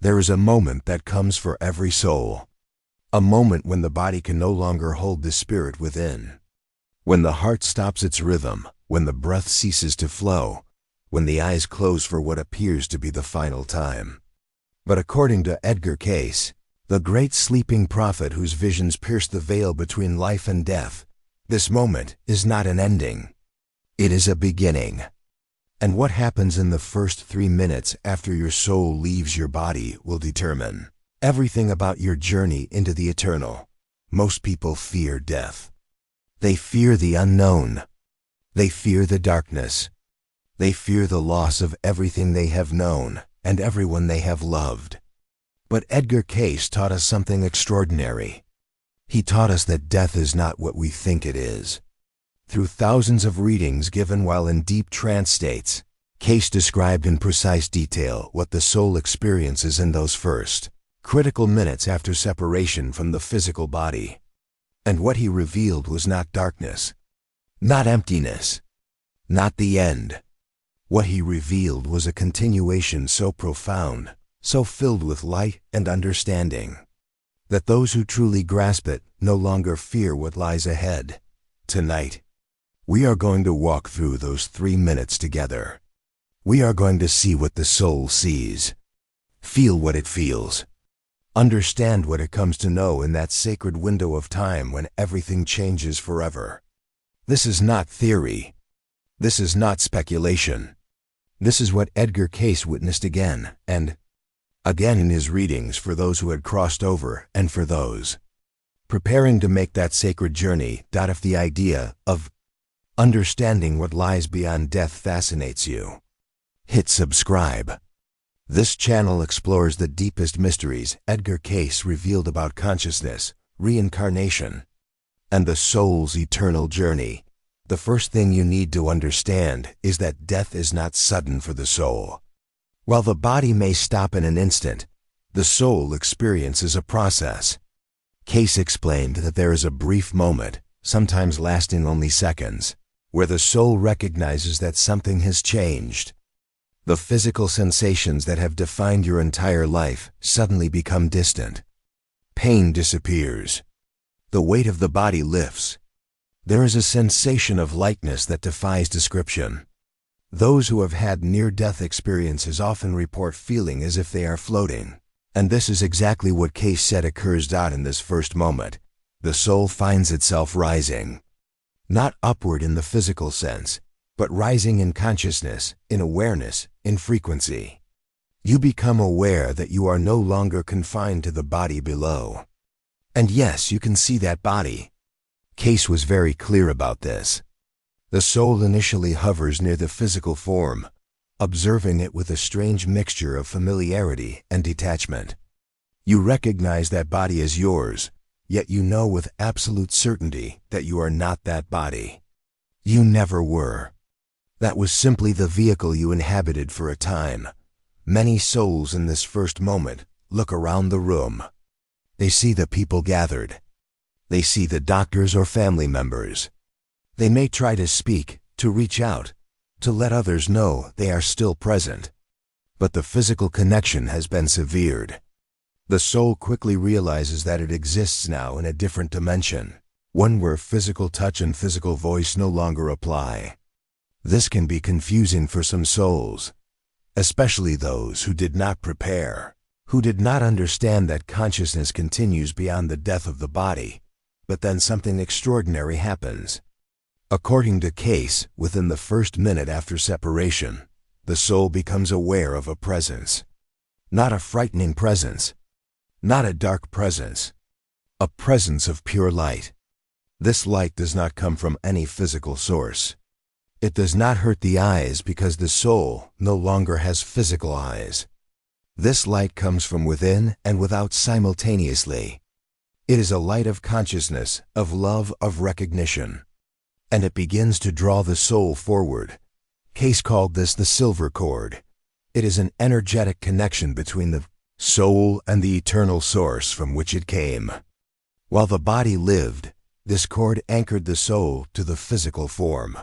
There is a moment that comes for every soul. A moment when the body can no longer hold the spirit within. When the heart stops its rhythm, when the breath ceases to flow, when the eyes close for what appears to be the final time. But according to Edgar Cayce, the great sleeping prophet whose visions pierced the veil between life and death, this moment is not an ending. It is a beginning. And what happens in the first 3 minutes after your soul leaves your body will determine everything about your journey into the eternal. Most people fear death. They fear the unknown. They fear the darkness. They fear the loss of everything they have known and everyone they have loved. But Edgar Cayce taught us something extraordinary. He taught us that death is not what we think it is. Through thousands of readings given while in deep trance states, Cayce described in precise detail what the soul experiences in those first, critical minutes after separation from the physical body. And what he revealed was not darkness, not emptiness, not the end. What he revealed was a continuation so profound, so filled with light and understanding, that those who truly grasp it no longer fear what lies ahead. Tonight, we are going to walk through those 3 minutes together. We are going to see what the soul sees, feel what it feels, understand what it comes to know in that sacred window of time when everything changes forever. This is not theory. This is not speculation. This is what Edgar Cayce witnessed again and again in his readings for those who had crossed over and for those preparing to make that sacred journey. If the idea of understanding what lies beyond death fascinates you, hit subscribe. This channel explores the deepest mysteries Edgar Cayce revealed about consciousness, reincarnation, and the soul's eternal journey. The first thing you need to understand is that death is not sudden for the soul. While the body may stop in an instant, the soul experiences a process. Cayce explained that there is a brief moment, sometimes lasting only seconds, where the soul recognizes that something has changed. The physical sensations that have defined your entire life suddenly become distant. Pain disappears. The weight of the body lifts. There is a sensation of lightness that defies description. Those who have had near-death experiences often report feeling as if they are floating. And this is exactly what Cayce said occurs. In this first moment, the soul finds itself rising. Not upward in the physical sense, but rising in consciousness, in awareness, in frequency. You become aware that you are no longer confined to the body below. And yes, you can see that body. Cayce was very clear about this. The soul initially hovers near the physical form, observing it with a strange mixture of familiarity and detachment. You recognize that body as yours, yet you know with absolute certainty that you are not that body. You never were. That was simply the vehicle you inhabited for a time. Many souls in this first moment look around the room. They see the people gathered. They see the doctors or family members. They may try to speak, to reach out, to let others know they are still present. But the physical connection has been severed. The soul quickly realizes that it exists now in a different dimension, one where physical touch and physical voice no longer apply. This can be confusing for some souls, especially those who did not prepare, who did not understand that consciousness continues beyond the death of the body. But then something extraordinary happens. According to Cayce, within the first minute after separation, the soul becomes aware of a presence. Not a frightening presence, not a dark presence, a presence of pure light. This light does not come from any physical source. It does not hurt the eyes because the soul no longer has physical eyes. This light comes from within and without simultaneously. It is a light of consciousness, of love, of recognition. And it begins to draw the soul forward. Cayce called this the silver cord. It is an energetic connection between the soul and the eternal source from which it came. While the body lived, this cord anchored the soul to the physical form.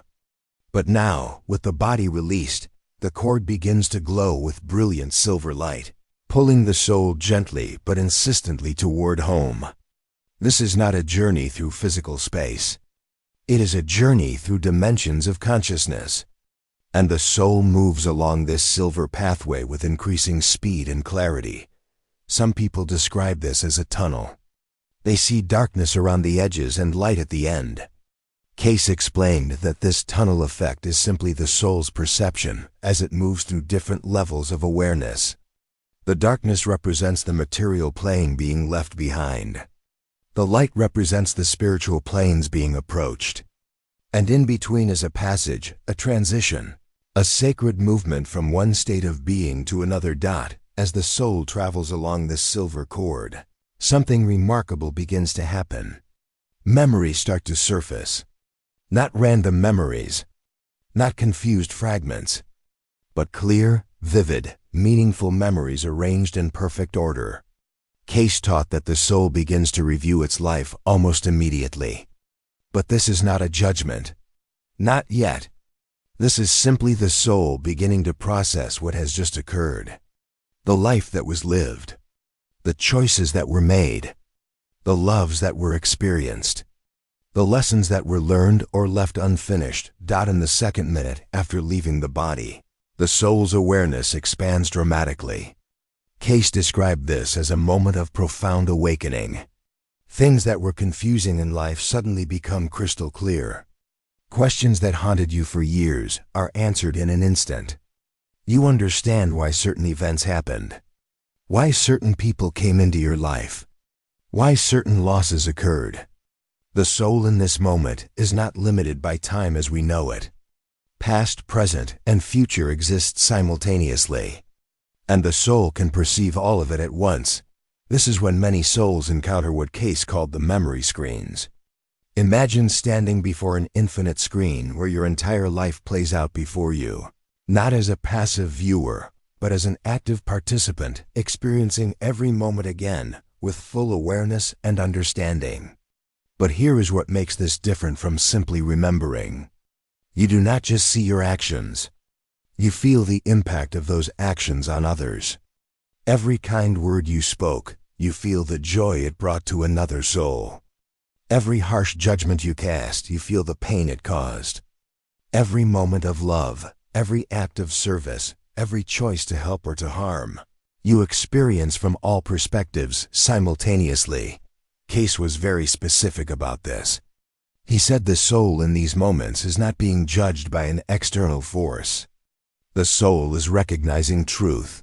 But now, with the body released, the cord begins to glow with brilliant silver light. pulling the soul gently but insistently toward home. This is not a journey through physical space. It is a journey through dimensions of consciousness. And the soul moves along this silver pathway with increasing speed and clarity. Some people describe this as a tunnel. They see darkness around the edges and light at the end. Cayce explained that this tunnel effect is simply the soul's perception as it moves through different levels of awareness. The darkness represents the material plane being left behind. The light represents the spiritual planes being approached. And in between is a passage, a transition, a sacred movement from one state of being to another. As the soul travels along this silver cord, something remarkable begins to happen. Memories start to surface. Not random memories, not confused fragments, but clear, vivid, meaningful memories arranged in perfect order. Cayce taught that the soul begins to review its life almost immediately. But this is not a judgment. Not yet. This is simply the soul beginning to process what has just occurred. The life that was lived. The choices that were made. The loves that were experienced. The lessons that were learned or left unfinished. In the second minute after leaving the body, the soul's awareness expands dramatically. Cayce described this as a moment of profound awakening. Things that were confusing in life suddenly become crystal clear. Questions that haunted you for years are answered in an instant. You understand why certain events happened. Why certain people came into your life. Why certain losses occurred. The soul in this moment is not limited by time as we know it. Past, present, and future exist simultaneously. And the soul can perceive all of it at once. This is when many souls encounter what Cayce called the memory screens. Imagine standing before an infinite screen where your entire life plays out before you, not as a passive viewer, but as an active participant experiencing every moment again with full awareness and understanding. But here is what makes this different from simply remembering. You do not just see your actions. You feel the impact of those actions on others. Every kind word you spoke, you feel the joy it brought to another soul. Every harsh judgment you cast, you feel the pain it caused. Every moment of love, every act of service, every choice to help or to harm, you experience from all perspectives simultaneously. Cayce was very specific about this. He said the soul in these moments is not being judged by an external force. The soul is recognizing truth.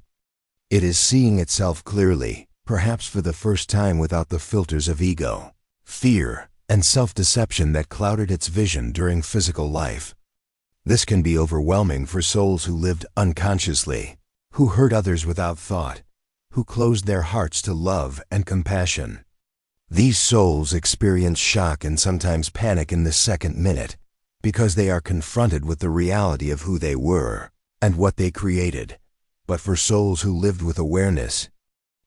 It is seeing itself clearly, perhaps for the first time without the filters of ego, fear, and self-deception that clouded its vision during physical life. This can be overwhelming for souls who lived unconsciously, who hurt others without thought, who closed their hearts to love and compassion. These souls experience shock and sometimes panic in the second minute, because they are confronted with the reality of who they were and what they created. But for souls who lived with awareness,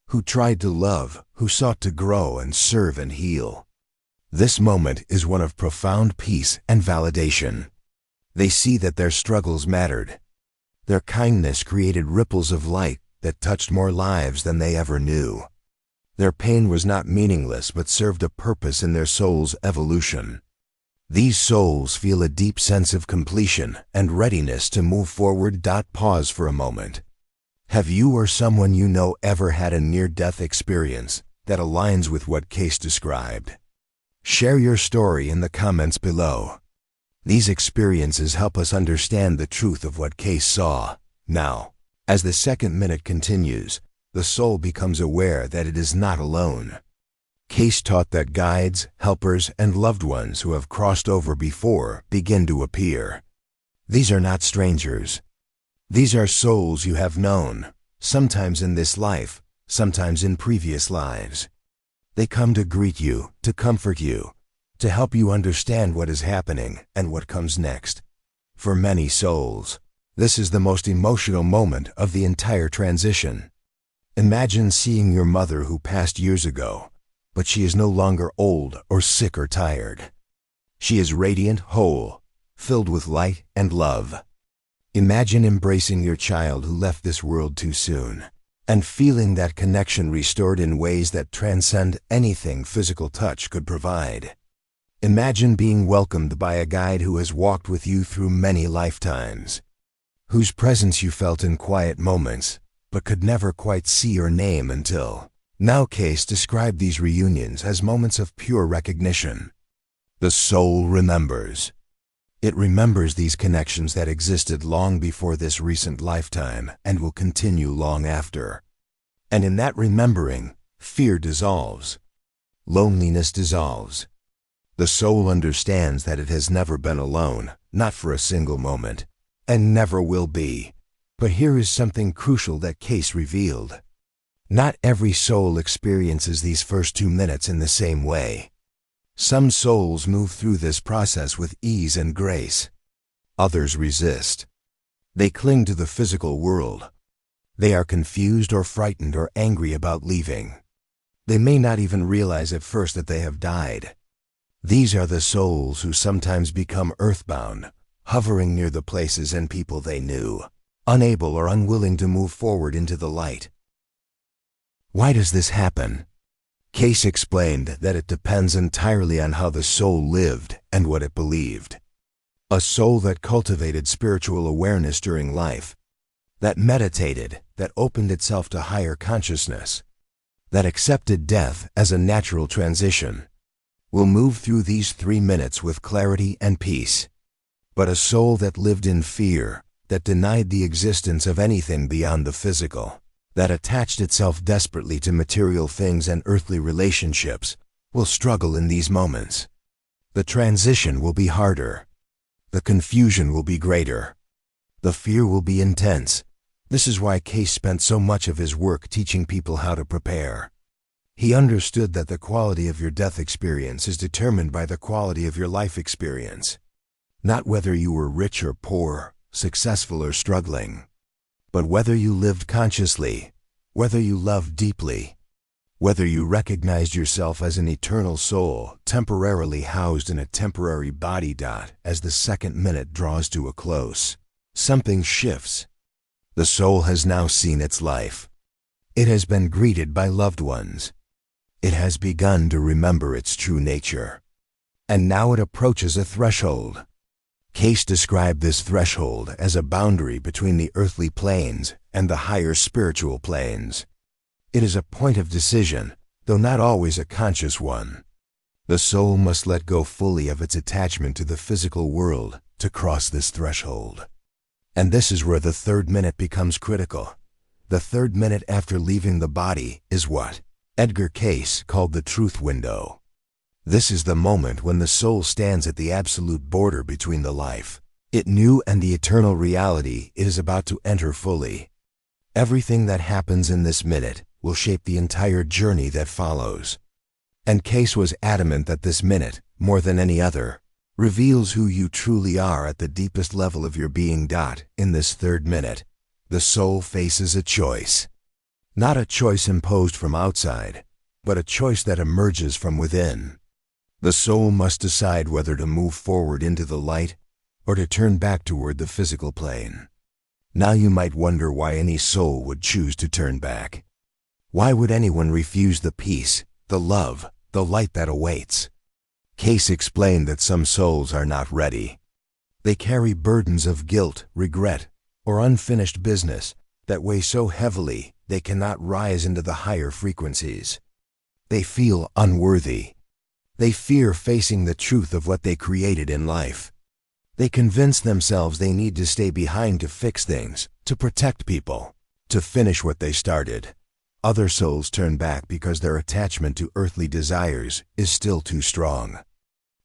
who tried to love, who sought to grow and serve and heal, this moment is one of profound peace and validation. They see that their struggles mattered. Their kindness created ripples of light that touched more lives than they ever knew. Their pain was not meaningless but served a purpose in their soul's evolution. These souls feel a deep sense of completion and readiness to move forward. Pause for a moment. Have you or someone you know ever had a near-death experience that aligns with what Cayce described? Share your story in the comments below. These experiences help us understand the truth of what Cayce saw. Now, as the second minute continues, the soul becomes aware that it is not alone. Cayce taught that guides, helpers, and loved ones who have crossed over before begin to appear. These are not strangers. These are souls you have known, sometimes in this life, sometimes in previous lives. They come to greet you, to comfort you, to help you understand what is happening and what comes next. For many souls, this is the most emotional moment of the entire transition. Imagine seeing your mother who passed years ago, but she is no longer old or sick or tired. She is radiant, whole, filled with light and love. Imagine embracing your child who left this world too soon, and feeling that connection restored in ways that transcend anything physical touch could provide. Imagine being welcomed by a guide who has walked with you through many lifetimes, whose presence you felt in quiet moments, but could never quite see or name until now. Cayce described these reunions as moments of pure recognition. The soul remembers. It remembers these connections that existed long before this recent lifetime and will continue long after. And in that remembering, fear dissolves. Loneliness dissolves. The soul understands that it has never been alone, not for a single moment, and never will be. But here is something crucial that Cayce revealed. Not every soul experiences these first 2 minutes in the same way. Some souls move through this process with ease and grace. Others resist. They cling to the physical world. They are confused or frightened or angry about leaving. They may not even realize at first that they have died. These are the souls who sometimes become earthbound, hovering near the places and people they knew, unable or unwilling to move forward into the light. Why does this happen? Cayce explained that it depends entirely on how the soul lived and what it believed. A soul that cultivated spiritual awareness during life, that meditated, that opened itself to higher consciousness, that accepted death as a natural transition, will move through these 3 minutes with clarity and peace. But a soul that lived in fear, that denied the existence of anything beyond the physical, that attached itself desperately to material things and earthly relationships, will struggle in these moments. The transition will be harder. The confusion will be greater. The fear will be intense. This is why Cayce spent so much of his work teaching people how to prepare. He understood that the quality of your death experience is determined by the quality of your life experience. Not whether you were rich or poor, successful or struggling, but whether you lived consciously, whether you loved deeply, whether you recognized yourself as an eternal soul temporarily housed in a temporary body. As the second minute draws to a close, something shifts. The soul has now seen its life. It has been greeted by loved ones. It has begun to remember its true nature. And now it approaches a threshold. Cayce described this threshold as a boundary between the earthly planes and the higher spiritual planes. It is a point of decision, though not always a conscious one. The soul must let go fully of its attachment to the physical world to cross this threshold. And this is where the 3rd minute becomes critical. The 3rd minute after leaving the body is what Edgar Cayce called the truth window. This is the moment when the soul stands at the absolute border between the life it knew and the eternal reality it is about to enter fully. Everything that happens in this minute will shape the entire journey that follows. And Cayce was adamant that this minute, more than any other, reveals who you truly are at the deepest level of your being. In this 3rd minute, the soul faces a choice. Not a choice imposed from outside, but a choice that emerges from within. The soul must decide whether to move forward into the light or to turn back toward the physical plane. Now you might wonder why any soul would choose to turn back. Why would anyone refuse the peace, the love, the light that awaits? Cayce explained that some souls are not ready. They carry burdens of guilt, regret, or unfinished business that weigh so heavily they cannot rise into the higher frequencies. They feel unworthy. They fear facing the truth of what they created in life. They convince themselves they need to stay behind to fix things, to protect people, to finish what they started. Other souls turn back because their attachment to earthly desires is still too strong.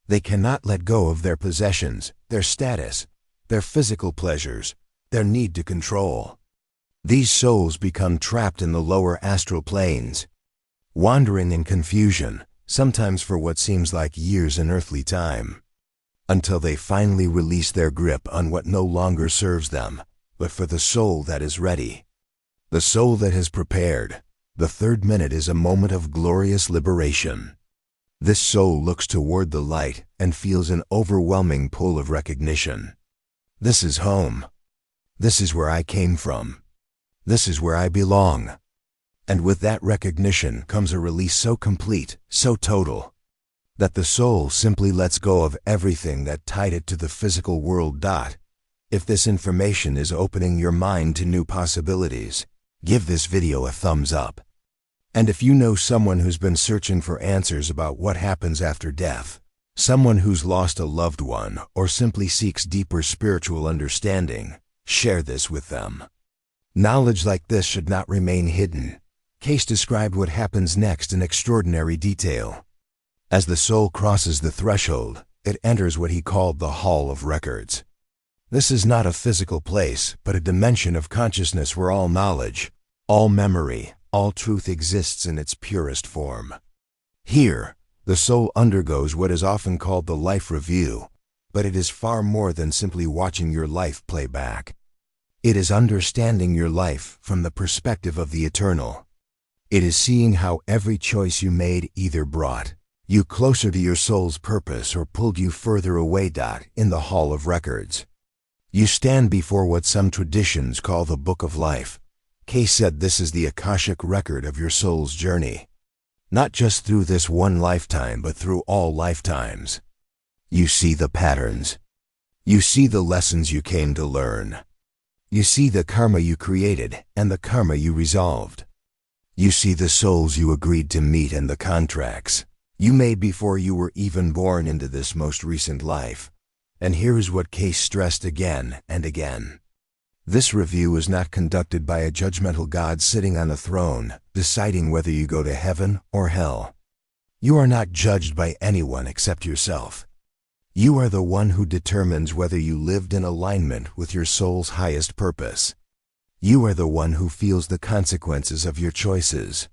They cannot let go of their possessions, their status, their physical pleasures, their need to control. These souls become trapped in the lower astral planes, wandering in confusion, sometimes for what seems like years in earthly time, until they finally release their grip on what no longer serves them, but for the soul that is ready, the soul that has prepared. The 3rd minute is a moment of glorious liberation. This soul looks toward the light and feels an overwhelming pull of recognition. This is home. This is where I came from. This is where I belong. And with that recognition comes a release so complete, so total, that the soul simply lets go of everything that tied it to the physical world. If this information is opening your mind to new possibilities, give this video a thumbs up. And if you know someone who's been searching for answers about what happens after death, someone who's lost a loved one, or simply seeks deeper spiritual understanding, share this with them. Knowledge like this should not remain hidden. Cayce described what happens next in extraordinary detail. As the soul crosses the threshold, it enters what he called the Hall of Records. This is not a physical place, but a dimension of consciousness where all knowledge, all memory, all truth exists in its purest form. Here, the soul undergoes what is often called the life review, but it is far more than simply watching your life play back. It is understanding your life from the perspective of the eternal. It is seeing how every choice you made either brought you closer to your soul's purpose or pulled you further away. In the Hall of Records, you stand before what some traditions call the Book of Life. Cayce said this is the Akashic record of your soul's journey, not just through this one lifetime, but through all lifetimes. You see the patterns. You see the lessons you came to learn. You see the karma you created and the karma you resolved. You see the souls you agreed to meet and the contracts you made before you were even born into this most recent life. And here is what Cayce stressed again and again. This review is not conducted by a judgmental God sitting on a throne, deciding whether you go to heaven or hell. You are not judged by anyone except yourself. You are the one who determines whether you lived in alignment with your soul's highest purpose. You are the one who feels the consequences of your choices.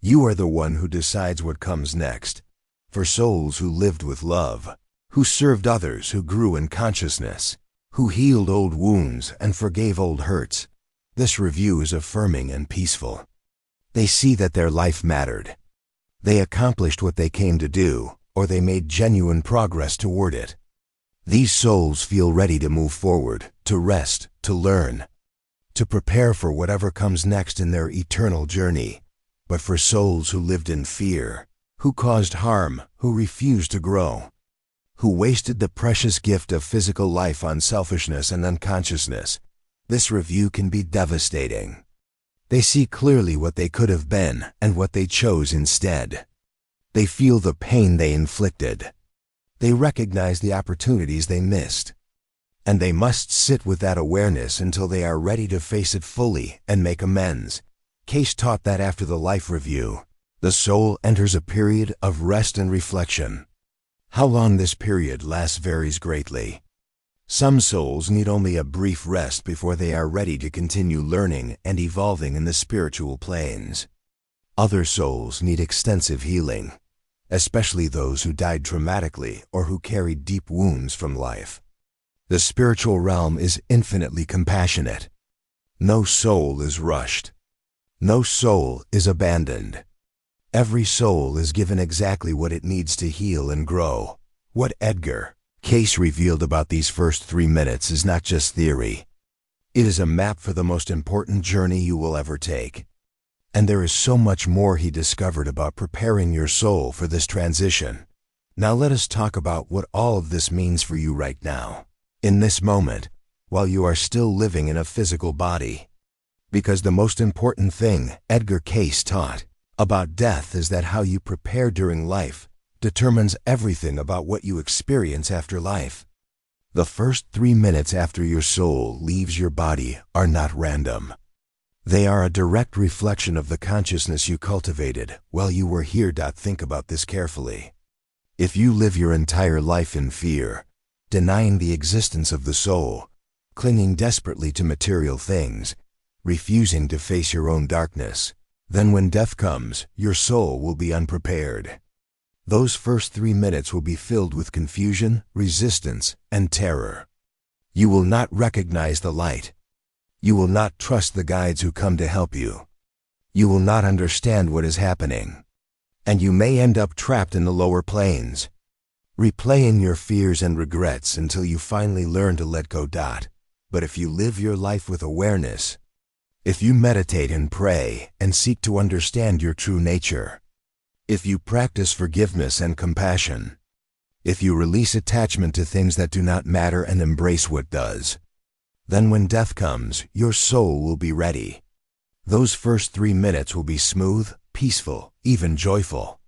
You are the one who decides what comes next. For souls who lived with love, who served others, who grew in consciousness, who healed old wounds and forgave old hurts, this review is affirming and peaceful. They see that their life mattered. They accomplished what they came to do, or they made genuine progress toward it. These souls feel ready to move forward, to rest, to learn, to prepare for whatever comes next in their eternal journey. But for souls who lived in fear, who caused harm, who refused to grow, who wasted the precious gift of physical life on selfishness and unconsciousness, this review can be devastating. They see clearly what they could have been and what they chose instead. They feel the pain they inflicted. They recognize the opportunities they missed. And they must sit with that awareness until they are ready to face it fully and make amends. Cayce taught that after the life review, the soul enters a period of rest and reflection. How long this period lasts varies greatly. Some souls need only a brief rest before they are ready to continue learning and evolving in the spiritual planes. Other souls need extensive healing, especially those who died traumatically or who carried deep wounds from life. The spiritual realm is infinitely compassionate. No soul is rushed. No soul is abandoned. Every soul is given exactly what it needs to heal and grow. What Edgar Cayce revealed about these first 3 minutes is not just theory. It is a map for the most important journey you will ever take. And there is so much more he discovered about preparing your soul for this transition. Now let us talk about what all of this means for you right now, in this moment, while you are still living in a physical body. Because the most important thing Edgar Cayce taught about death is that how you prepare during life determines everything about what you experience after life. The first 3 minutes after your soul leaves your body are not random. They are a direct reflection of the consciousness you cultivated while you were here. Think about this carefully. If you live your entire life in fear, denying the existence of the soul, clinging desperately to material things, refusing to face your own darkness, then when death comes, your soul will be unprepared. Those first 3 minutes will be filled with confusion, resistance, and terror. You will not recognize the light. You will not trust the guides who come to help you. You will not understand what is happening. And you may end up trapped in the lower planes, replaying your fears and regrets until you finally learn to let go. But if you live your life with awareness, If you meditate and pray and seek to understand your true nature, if you practice forgiveness and compassion, if you release attachment to things that do not matter and embrace what does, then when death comes, your soul will be ready. Those first 3 minutes will be smooth, peaceful, even joyful.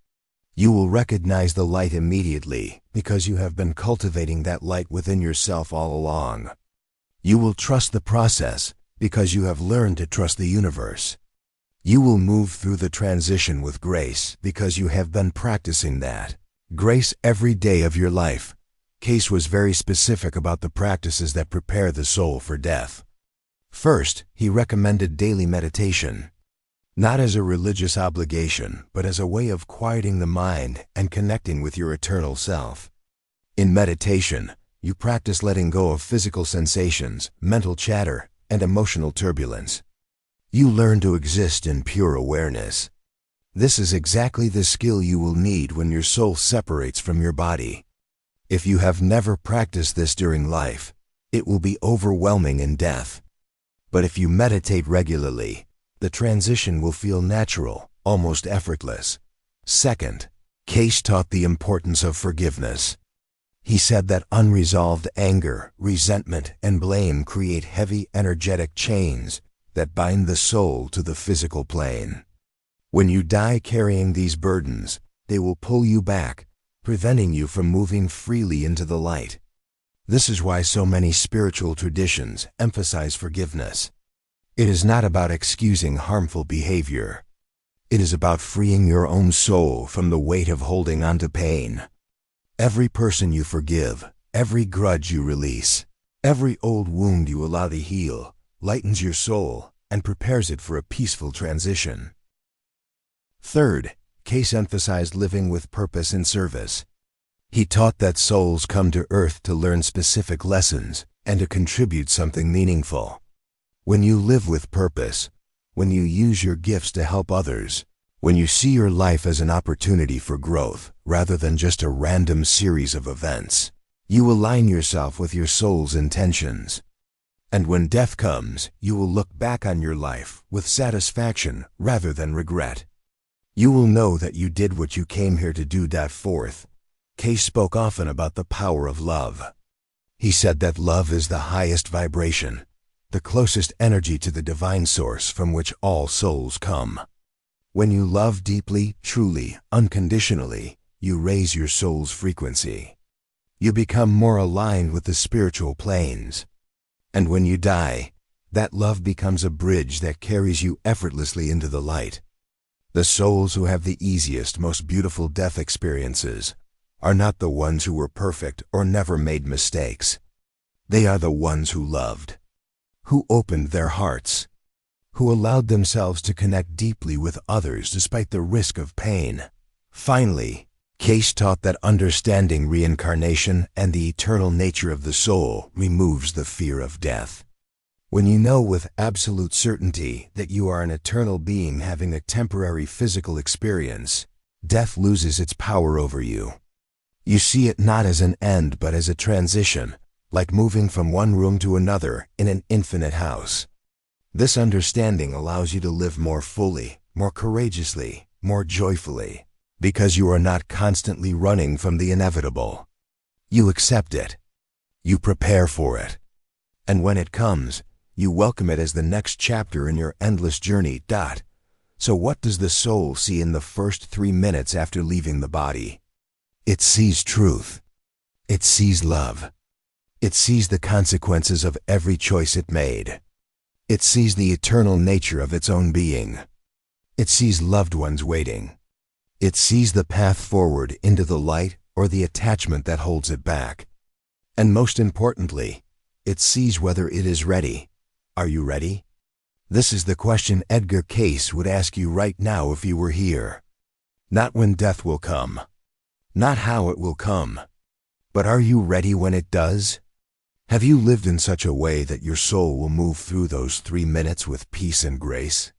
You will recognize the light immediately because you have been cultivating that light within yourself all along. You will trust the process because you have learned to trust the universe. You will move through the transition with grace because you have been practicing that. Grace every day of your life. Cayce was very specific about the practices that prepare the soul for death. First, he recommended daily meditation, not as a religious obligation, but as a way of quieting the mind and connecting with your eternal self. In meditation, you practice letting go of physical sensations, mental chatter, and emotional turbulence. You learn to exist in pure awareness. This is exactly the skill you will need when your soul separates from your body. If you have never practiced this during life, it will be overwhelming in death. But if you meditate regularly, the transition will feel natural, almost effortless. Second, Cayce taught the importance of forgiveness. He said that unresolved anger, resentment, and blame create heavy, energetic chains that bind the soul to the physical plane. When you die carrying these burdens, they will pull you back, preventing you from moving freely into the light. This is why so many spiritual traditions emphasize forgiveness. It is not about excusing harmful behavior. It is about freeing your own soul from the weight of holding on to pain. Every person you forgive, every grudge you release, every old wound you allow to heal, lightens your soul and prepares it for a peaceful transition. Third, Cayce emphasized living with purpose and service. He taught that souls come to earth to learn specific lessons and to contribute something meaningful. When you live with purpose, when you use your gifts to help others, when you see your life as an opportunity for growth rather than just a random series of events, you align yourself with your soul's intentions. And when death comes, you will look back on your life with satisfaction rather than regret. You will know that you did what you came here to do. Fourth, Cayce spoke often about the power of love. He said that love is the highest vibration, the closest energy to the divine source from which all souls come. When you love deeply, truly, unconditionally, you raise your soul's frequency. You become more aligned with the spiritual planes. And when you die, that love becomes a bridge that carries you effortlessly into the light. The souls who have the easiest, most beautiful death experiences are not the ones who were perfect or never made mistakes. They are the ones who loved, who opened their hearts, who allowed themselves to connect deeply with others despite the risk of pain. Finally, Cayce taught that understanding reincarnation and the eternal nature of the soul removes the fear of death. When you know with absolute certainty that you are an eternal being having a temporary physical experience, death loses its power over you. You see it not as an end but as a transition, like moving from one room to another in an infinite house. This understanding allows you to live more fully, more courageously, more joyfully, because you are not constantly running from the inevitable. You accept it. You prepare for it. And when it comes, you welcome it as the next chapter in your endless journey. So what does the soul see in the first 3 minutes after leaving the body? It sees truth. It sees love. It sees the consequences of every choice it made. It sees the eternal nature of its own being. It sees loved ones waiting. It sees the path forward into the light or the attachment that holds it back. And most importantly, it sees whether it is ready. Are you ready? This is the question Edgar Cayce would ask you right now if you were here. Not when death will come. Not how it will come. But are you ready when it does? Have you lived in such a way that your soul will move through those 3 minutes with peace and grace?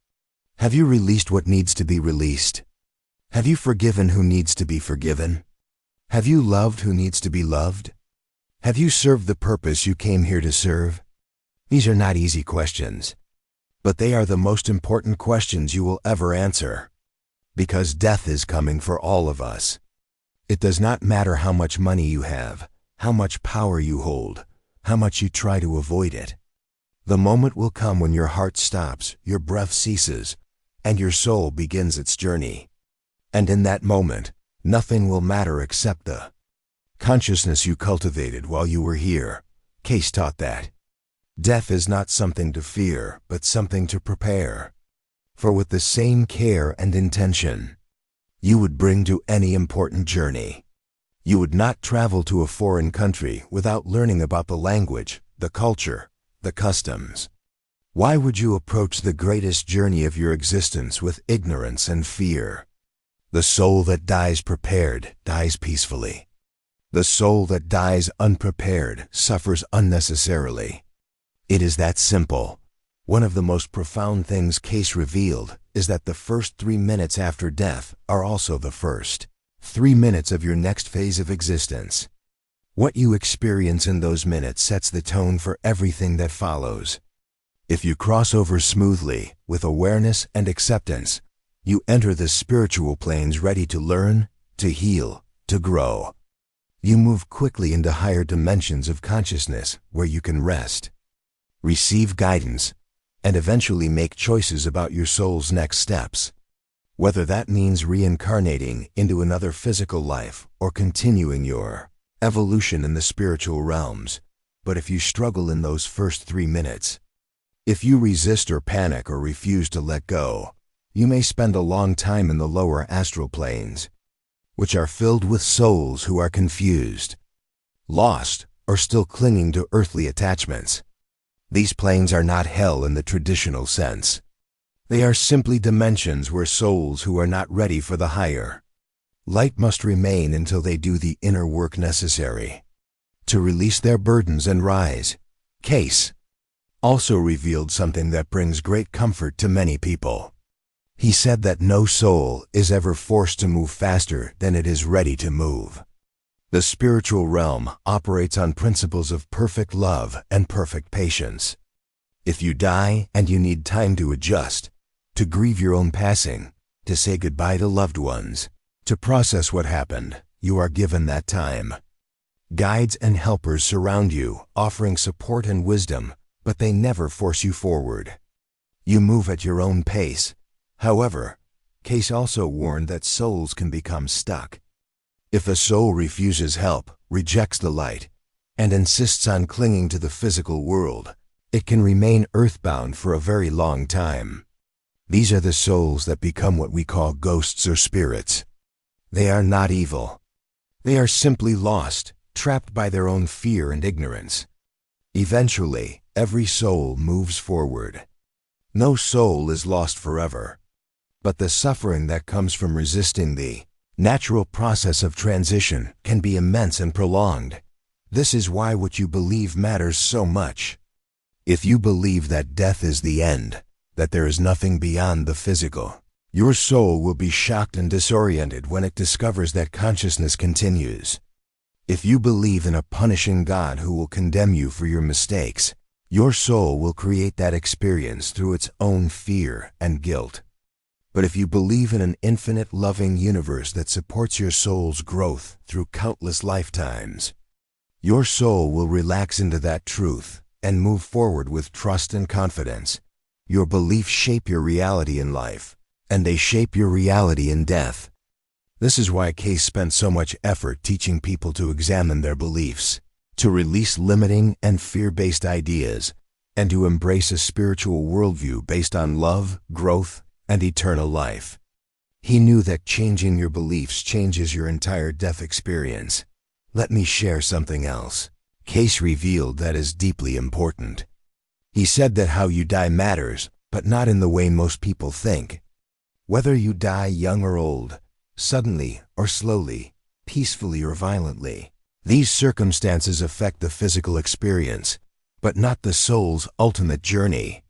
Have you released what needs to be released? Have you forgiven who needs to be forgiven? Have you loved who needs to be loved? Have you served the purpose you came here to serve? These are not easy questions. But they are the most important questions you will ever answer. Because death is coming for all of us. It does not matter how much money you have, how much power you hold, how much you try to avoid it. The moment will come when your heart stops, your breath ceases, and your soul begins its journey. And in that moment, nothing will matter except the consciousness you cultivated while you were here. Cayce taught that death is not something to fear, but something to prepare. For with the same care and intention you would bring to any important journey, you would not travel to a foreign country without learning about the language, the culture, the customs. Why would you approach the greatest journey of your existence with ignorance and fear? The soul that dies prepared dies peacefully. The soul that dies unprepared suffers unnecessarily. It is that simple. One of the most profound things Cayce revealed is that the first 3 minutes after death are also the first 3 minutes of your next phase of existence. What you experience in those minutes sets the tone for everything that follows. If you cross over smoothly, with awareness and acceptance, you enter the spiritual planes ready to learn, to heal, to grow. You move quickly into higher dimensions of consciousness where you can rest, receive guidance, and eventually make choices about your soul's next steps. Whether that means reincarnating into another physical life or continuing your evolution in the spiritual realms. But if you struggle in those first 3 minutes, if you resist or panic or refuse to let go, you may spend a long time in the lower astral planes, which are filled with souls who are confused, lost, or still clinging to earthly attachments. These planes are not hell in the traditional sense. They are simply dimensions where souls who are not ready for the higher light must remain until they do the inner work necessary to release their burdens and rise. Cayce also revealed something that brings great comfort to many people. He said that no soul is ever forced to move faster than it is ready to move. The spiritual realm operates on principles of perfect love and perfect patience. If you die and you need time to adjust, to grieve your own passing, to say goodbye to loved ones, to process what happened, you are given that time. Guides and helpers surround you, offering support and wisdom, but they never force you forward. You move at your own pace. However, Cayce also warned that souls can become stuck. If a soul refuses help, rejects the light, and insists on clinging to the physical world, it can remain earthbound for a very long time. These are the souls that become what we call ghosts or spirits. They are not evil. They are simply lost, trapped by their own fear and ignorance. Eventually, every soul moves forward. No soul is lost forever. But the suffering that comes from resisting the natural process of transition can be immense and prolonged. This is why what you believe matters so much. If you believe that death is the end, that there is nothing beyond the physical, your soul will be shocked and disoriented when it discovers that consciousness continues. If you believe in a punishing God who will condemn you for your mistakes, your soul will create that experience through its own fear and guilt. But if you believe in an infinite loving universe that supports your soul's growth through countless lifetimes, your soul will relax into that truth and move forward with trust and confidence. Your beliefs shape your reality in life, and they shape your reality in death. This is why Cayce spent so much effort teaching people to examine their beliefs, to release limiting and fear-based ideas, and to embrace a spiritual worldview based on love, growth, and eternal life. He knew that changing your beliefs changes your entire death experience. Let me share something else Cayce revealed that is deeply important. He said that how you die matters, but not in the way most people think. Whether you die young or old, suddenly or slowly, peacefully or violently, these circumstances affect the physical experience, but not the soul's ultimate journey.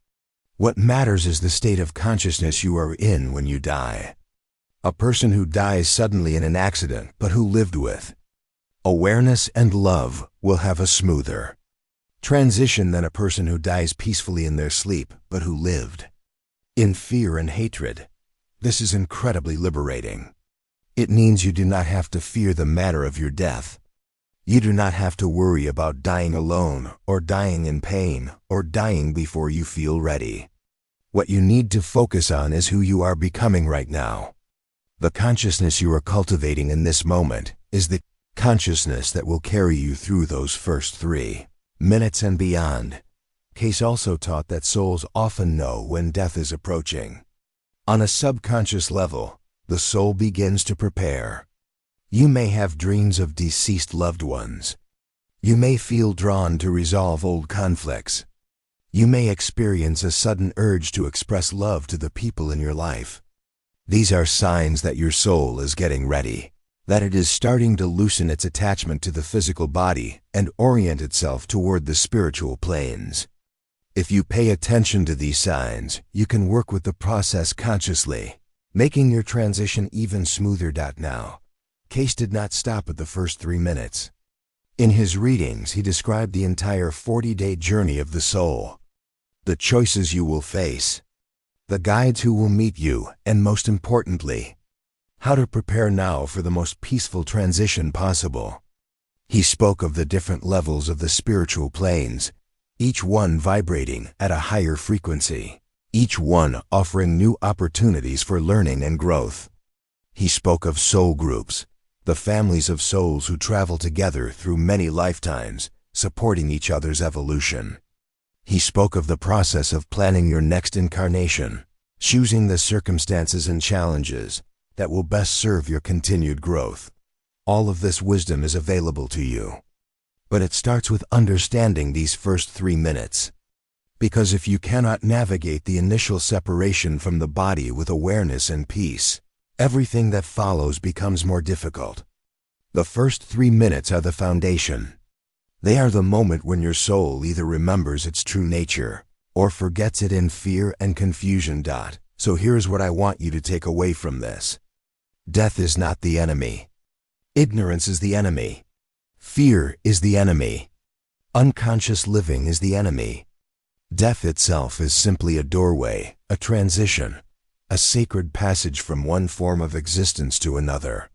What matters is the state of consciousness you are in when you die. A person who dies suddenly in an accident, but who lived with awareness and love, will have a smoother Transition than a person who dies peacefully in their sleep, but who lived in fear and hatred. This is incredibly liberating. It means you do not have to fear the matter of your death. You do not have to worry about dying alone, or dying in pain, or dying before you feel ready. What you need to focus on is who you are becoming right now. The consciousness you are cultivating in this moment is the consciousness that will carry you through those first 3 minutes and beyond. Cayce also taught that souls often know when death is approaching. On a subconscious level, the soul begins to prepare. You may have dreams of deceased loved ones. You may feel drawn to resolve old conflicts. You may experience a sudden urge to express love to the people in your life. These are signs that your soul is getting ready, that it is starting to loosen its attachment to the physical body and orient itself toward the spiritual planes. If you pay attention to these signs, you can work with the process consciously, making your transition even smoother. Now, Cayce did not stop at the first 3 minutes. In his readings, he described the entire 40-day journey of the soul, the choices you will face, the guides who will meet you, and most importantly, how to prepare now for the most peaceful transition possible. He spoke of the different levels of the spiritual planes, each one vibrating at a higher frequency, each one offering new opportunities for learning and growth. He spoke of soul groups, the families of souls who travel together through many lifetimes, supporting each other's evolution. He spoke of the process of planning your next incarnation, choosing the circumstances and challenges that will best serve your continued growth. All of this wisdom is available to you. But it starts with understanding these first 3 minutes. Because if you cannot navigate the initial separation from the body with awareness and peace, everything that follows becomes more difficult. The first 3 minutes are the foundation. They are the moment when your soul either remembers its true nature or forgets it in fear and confusion. So here's what I want you to take away from this. Death is not the enemy. Ignorance is the enemy. Fear is the enemy. Unconscious living is the enemy. Death itself is simply a doorway, a transition, a sacred passage from one form of existence to another.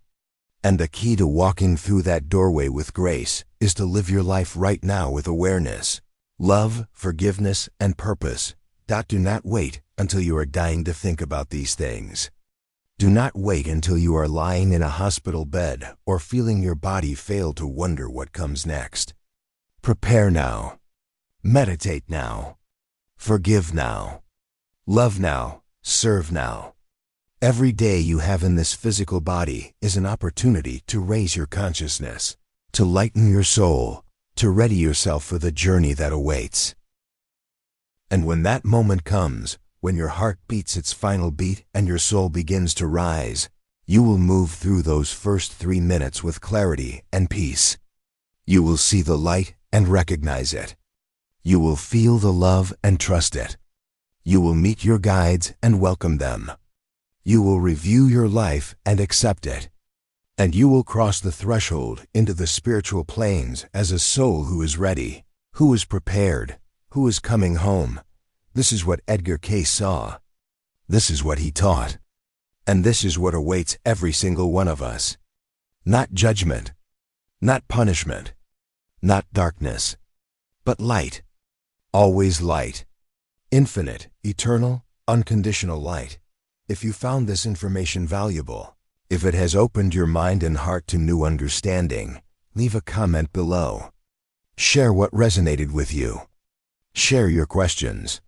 And the key to walking through that doorway with grace is to live your life right now with awareness, love, forgiveness, and purpose. Do not wait until you are dying to think about these things. Do not wait until you are lying in a hospital bed or feeling your body fail to wonder what comes next. Prepare now. Meditate now. Forgive now. Love now. Serve now. Every day you have in this physical body is an opportunity to raise your consciousness, to lighten your soul, to ready yourself for the journey that awaits. And when that moment comes, when your heart beats its final beat and your soul begins to rise, you will move through those first 3 minutes with clarity and peace. You will see the light and recognize it. You will feel the love and trust it. You will meet your guides and welcome them. You will review your life and accept it. And you will cross the threshold into the spiritual planes as a soul who is ready, who is prepared, who is coming home. This is what Edgar Cayce saw. This is what he taught. And this is what awaits every single one of us. Not judgment, not punishment, not darkness, but light. Always light. Infinite, eternal, unconditional light. If you found this information valuable, if it has opened your mind and heart to new understanding, leave a comment below. Share what resonated with you. Share your questions.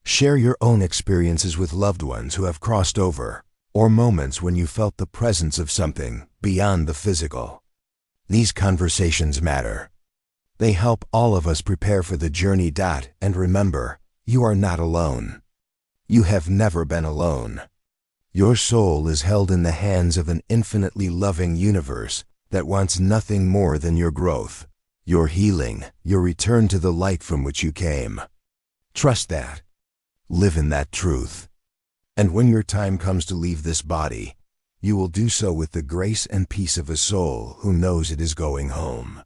Share your own experiences with loved ones who have crossed over, or moments when you felt the presence of something beyond the physical. These conversations matter. They help all of us prepare for the journey. And remember, you are not alone. You have never been alone. Your soul is held in the hands of an infinitely loving universe that wants nothing more than your growth, your healing, your return to the light from which you came. Trust that. Live in that truth. And when your time comes to leave this body, you will do so with the grace and peace of a soul who knows it is going home.